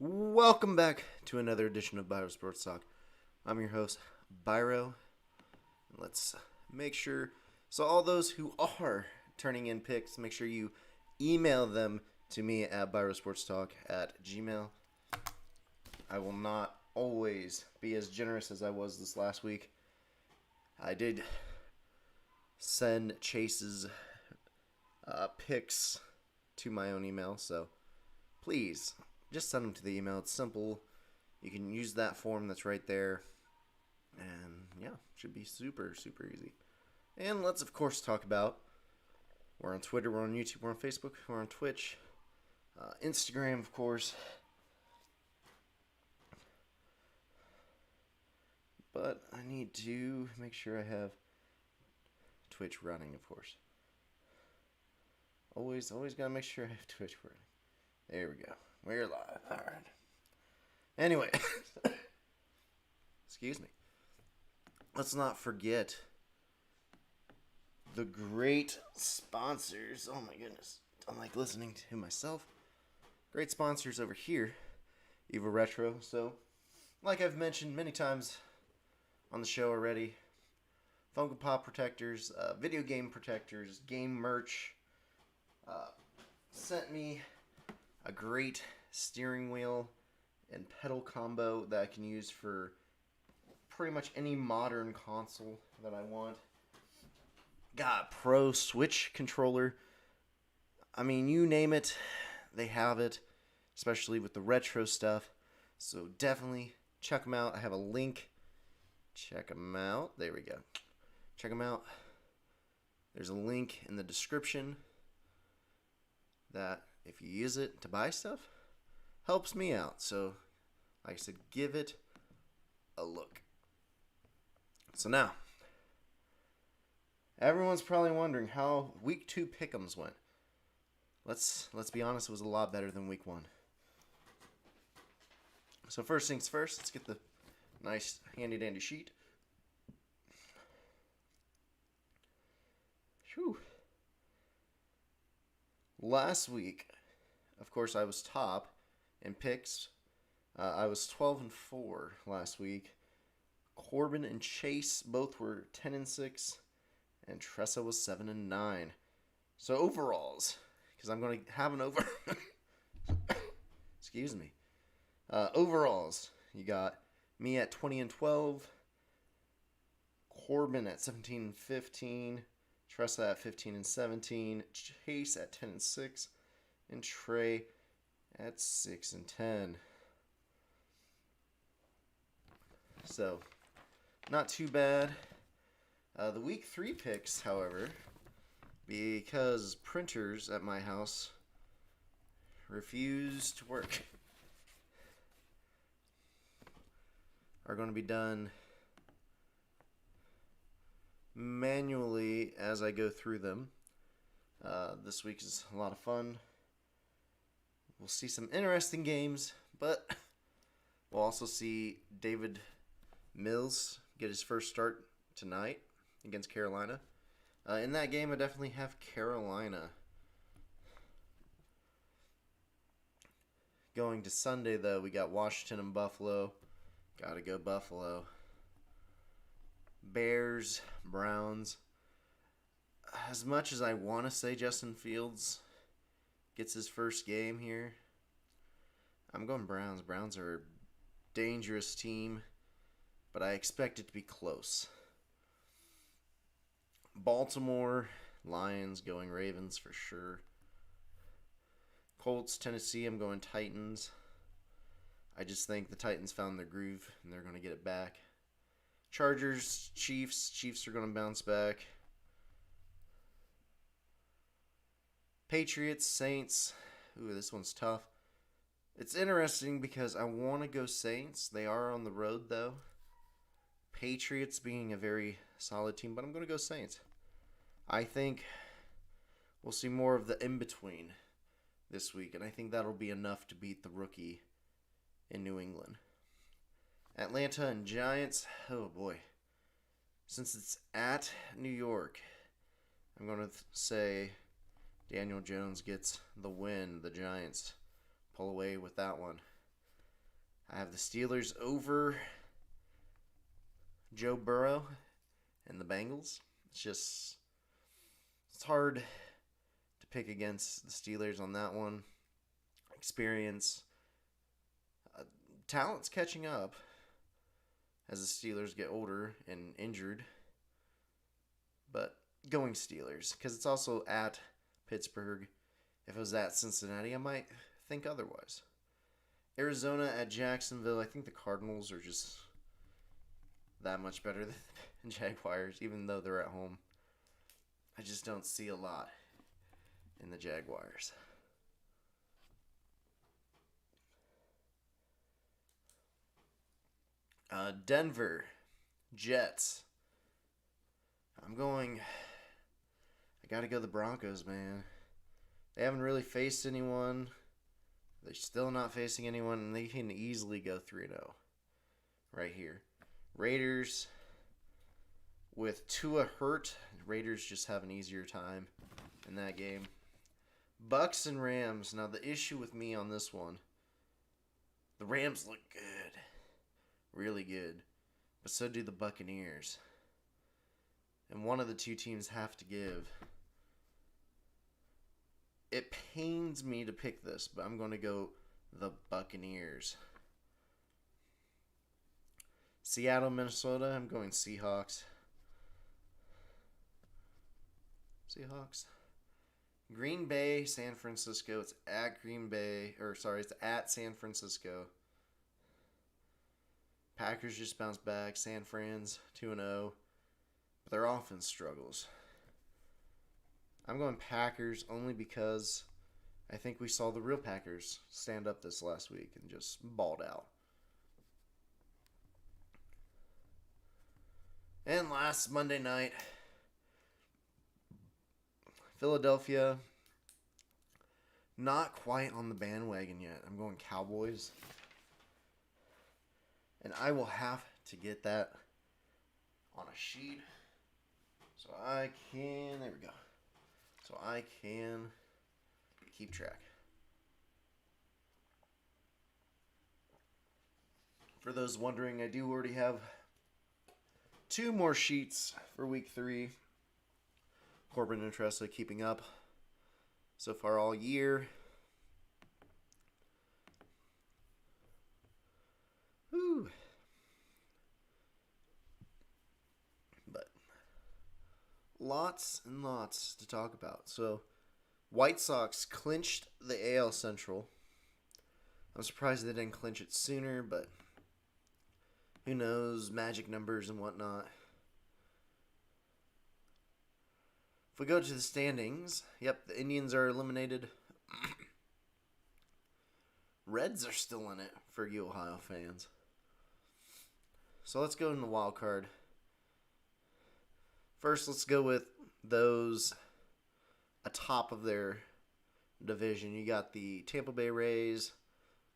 Welcome back to another edition of Biro Sports Talk. I'm your host, Biro. Let's make sure, so all those who are turning in picks, make sure you email them to me at birosportstalk@gmail. I will not always be as generous as I was this last week. I did send Chase's picks to my own email, so please just send them to the email. It's simple. You can use that form that's right there. And yeah, should be super, super easy. And let's, of course, talk about, we're on Twitter, we're on YouTube, we're on Facebook, we're on Twitch, Instagram, of course. But I need to make sure I have Twitch running, of course. Always gotta make sure I have Twitch running. There we go. We're live. All right. Anyway, excuse me. Let's not forget the great sponsors. Oh my goodness. I'm like listening to myself. Great sponsors over here. Eva Retro. So, like I've mentioned many times on the show already, Funko Pop protectors, video game protectors, game merch, sent me a great steering wheel and pedal combo that I can use for pretty much any modern console that I want. Got Pro Switch controller. I mean, you name it, they have it, especially with the retro stuff. So definitely check them out. I have a link. Check them out. There we go. Check them out. There's a link in the description that if you use it to buy stuff, helps me out. So, like I said, give it a look. So now, everyone's probably wondering how week 2 pick'ems went. Let's be honest, it was a lot better than week 1. So first things first, let's get the nice handy dandy sheet. Whew. Last week, of course, I was top in picks. I was 12-4 last week. Corbin and Chase both were 10-6, and Tressa was 7-9. So overalls, because I'm going to have an over. Excuse me. Overalls, you got me at 20-12, Corbin at 17-15, Tressa at 15-17, Chase at 10-6, and Trey at 6-10. So, not too bad. The week 3 picks, however, because printers at my house refuse to work, are going to be done manually as I go through them. This week is a lot of fun. We'll see some interesting games, but we'll also see David Mills get his first start tonight against Carolina. In that game, I definitely have Carolina. Going to Sunday, though, we got Washington and Buffalo. Gotta go Buffalo. Bears, Browns. As much as I want to say Justin Fields gets his first game here, I'm going Browns. Browns are a dangerous team, but I expect it to be close. Baltimore, Lions, going Ravens for sure. Colts, Tennessee, I'm going Titans. I just think the Titans found their groove, and they're going to get it back. Chargers, Chiefs. Chiefs are going to bounce back. Patriots, Saints. Ooh, this one's tough. It's interesting because I want to go Saints. They are on the road, though. Patriots being a very solid team, but I'm going to go Saints. I think we'll see more of the in-between this week, and I think that'll be enough to beat the rookie in New England. Atlanta and Giants. Oh, boy. Since it's at New York, I'm going to say Daniel Jones gets the win. The Giants pull away with that one. I have the Steelers over Joe Burrow and the Bengals. It's hard to pick against the Steelers on that one. Experience. Talent's catching up as the Steelers get older and injured. But going Steelers, because it's also at Pittsburgh. If it was at Cincinnati, I might think otherwise. Arizona at Jacksonville. I think the Cardinals are just that much better than the Jaguars, even though they're at home. I just don't see a lot in the Jaguars. Denver Jets. I gotta go the Broncos, man. They haven't really faced anyone. They're still not facing anyone, and they can easily go 3-0 right here. Raiders with Tua hurt. Raiders just have an easier time in that game. Bucks and Rams. Now, the issue with me on this one, the Rams look good. Really good. But so do the Buccaneers. And one of the two teams have to give. It pains me to pick this, but I'm going to go the Buccaneers. Seattle, Minnesota. I'm going Seahawks. Green Bay, San Francisco. It's at it's at San Francisco. Packers just bounced back. San Fran's 2-0. But their offense struggles. I'm going Packers only because I think we saw the real Packers stand up this last week and just balled out. And last Monday night, Philadelphia, not quite on the bandwagon yet. I'm going Cowboys. And I will have to get that on a sheet so I can, there we go. So I can keep track. For those wondering, I do already have 2 more sheets for week 3. Corbin and Tressa keeping up so far all year. Whew. But lots and lots to talk about. So, White Sox clinched the AL Central. I'm surprised they didn't clinch it sooner, but who knows, magic numbers and whatnot. If we go to the standings, yep, the Indians are eliminated. Reds are still in it for you Ohio fans. So let's go in the wild card. First, let's go with those atop of their division. You got the Tampa Bay Rays,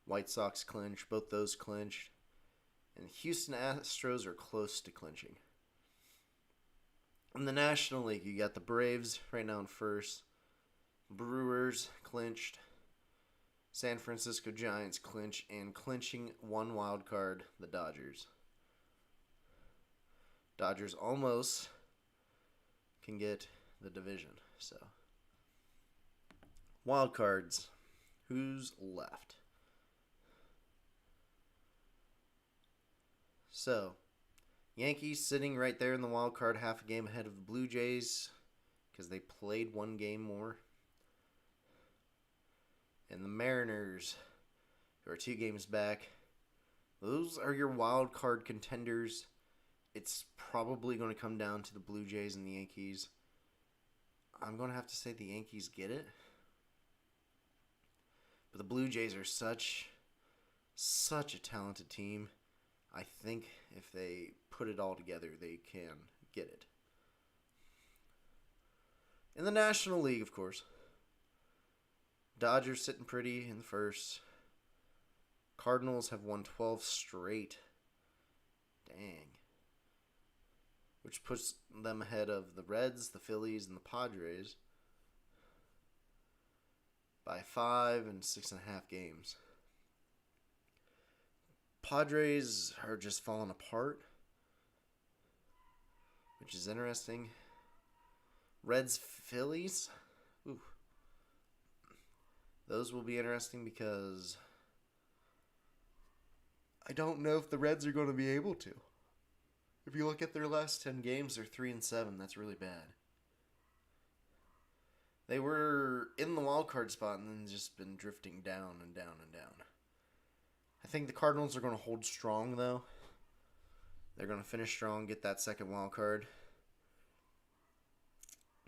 White Sox clinch, both those clinched. And Houston Astros are close to clinching. In the National League, you got the Braves right now in first. Brewers clinched. San Francisco Giants clinch. And clinching one wild card, the Dodgers. Dodgers almost can get the division. So, wild cards. Who's left? So, Yankees sitting right there in the wild card, half a game ahead of the Blue Jays because they played one game more. And the Mariners, who are 2 games back. Those are your wild card contenders. It's probably going to come down to the Blue Jays and the Yankees. I'm going to have to say the Yankees get it. But the Blue Jays are such a talented team. I think if they put it all together, they can get it. In the National League, of course, Dodgers sitting pretty in the first. Cardinals have won 12 straight. Dang. Which puts them ahead of the Reds, the Phillies, and the Padres by 5 and 6.5 games. Padres are just falling apart, which is interesting. Reds, Phillies. Ooh. Those will be interesting because I don't know if the Reds are going to be able to. If you look at their last 10 games, they're 3-7. That's really bad. They were in the wild card spot and then just been drifting down and down and down. I think the Cardinals are going to hold strong, though. They're going to finish strong, get that second wild card.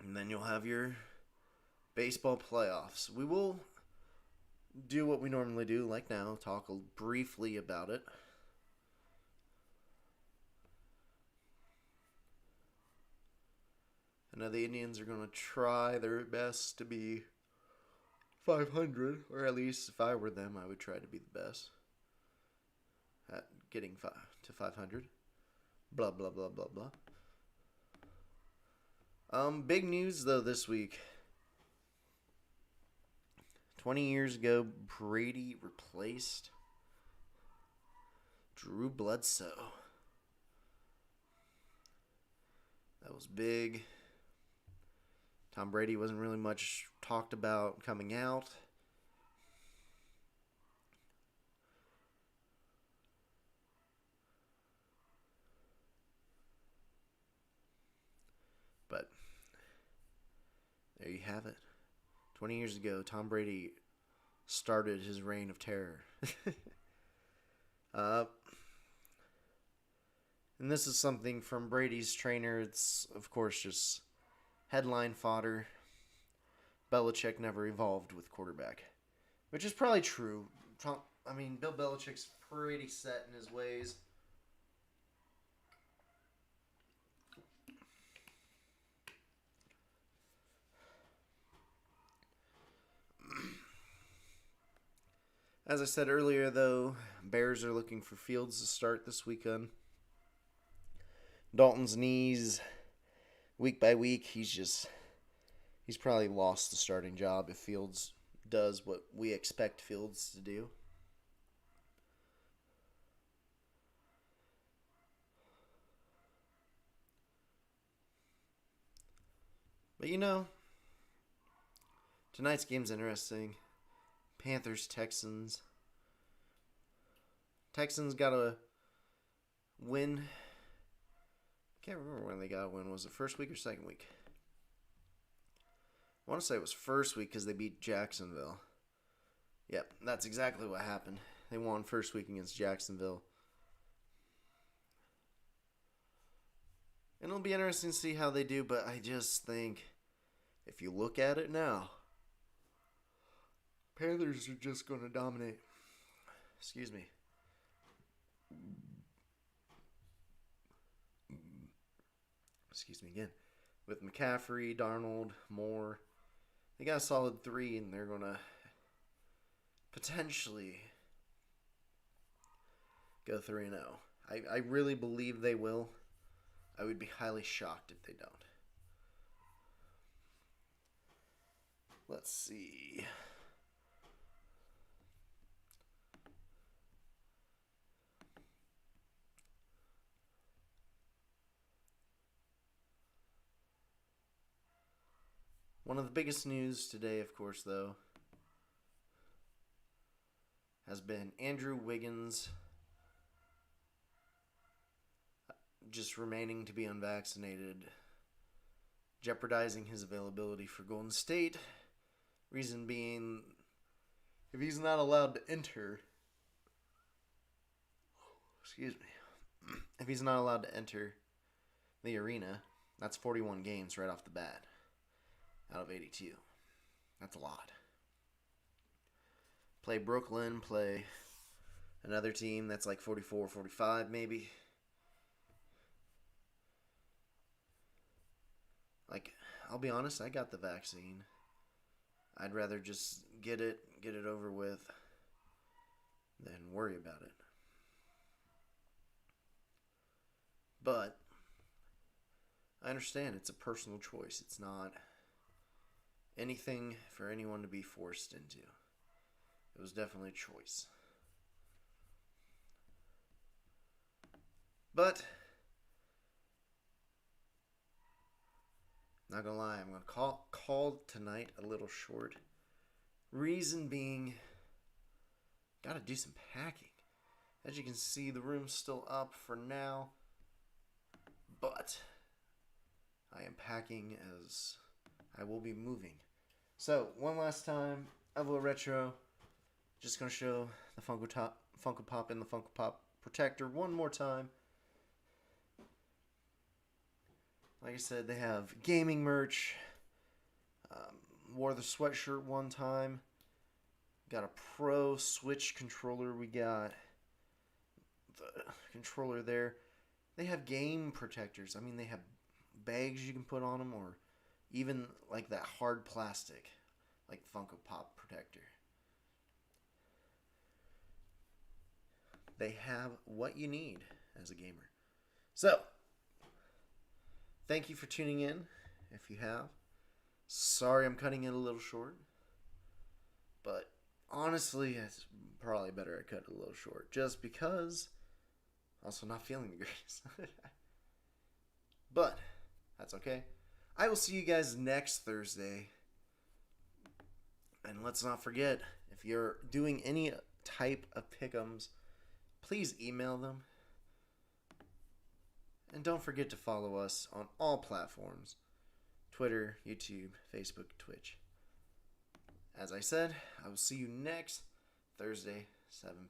And then you'll have your baseball playoffs. We will do what we normally do, like now, talk briefly about it. I know the Indians are going to try their best to be 500, or at least if I were them, I would try to be the best at getting to 500. Blah, blah, blah, blah, blah. Big news, though, this week. 20 years ago, Brady replaced Drew Bledsoe. That was big. Tom Brady wasn't really much talked about coming out. But there you have it. 20 years ago, Tom Brady started his reign of terror. And this is something from Brady's trainer. It's, of course, just headline fodder. Belichick never evolved with quarterback. Which is probably true. Bill Belichick's pretty set in his ways. As I said earlier, though, Bears are looking for Fields to start this weekend. Dalton's knees, week by week, he's probably lost the starting job if Fields does what we expect Fields to do. But tonight's game's interesting. Panthers, Texans. Texans got a win. Can't remember when they got a win. Was it first week or second week? I want to say it was first week because they beat Jacksonville. Yep, that's exactly what happened. They won first week against Jacksonville. And it'll be interesting to see how they do, but I just think if you look at it now, Panthers are just going to dominate. Excuse me. Excuse me again. With McCaffrey, Darnold, Moore, they got a solid 3, and they're going to potentially go 3-0. I really believe they will. I would be highly shocked if they don't. Let's see. One of the biggest news today, of course, though, has been Andrew Wiggins just remaining to be unvaccinated, jeopardizing his availability for Golden State. Reason being, if he's not allowed to enter, if he's not allowed to enter the arena, that's 41 games right off the bat out of 82. That's a lot. Play Brooklyn, play another team that's like 44, 45 maybe. Like, I'll be honest, I got the vaccine. I'd rather just get it over with, than worry about it. But I understand it's a personal choice. It's not anything for anyone to be forced into. It was definitely a choice. But not gonna lie, I'm gonna call tonight a little short. Reason being, gotta do some packing. As you can see, the room's still up for now, but I am packing as I will be moving. So, one last time, Evo Retro. Just gonna show the Funko Pop and the Funko Pop Protector one more time. Like I said, they have gaming merch. Wore the sweatshirt one time. Got a Pro Switch controller. We got the controller there. They have game protectors. I mean, they have bags you can put on them, or even like that hard plastic, like Funko Pop Protector. They have what you need as a gamer. So, thank you for tuning in, if you have. Sorry I'm cutting it a little short. But honestly, it's probably better I cut it a little short. Just because also not feeling the greatest. But that's okay. I will see you guys next Thursday. And let's not forget, if you're doing any type of pick'ems, please email them. And don't forget to follow us on all platforms: Twitter, YouTube, Facebook, Twitch. As I said, I will see you next Thursday, 7 p.m.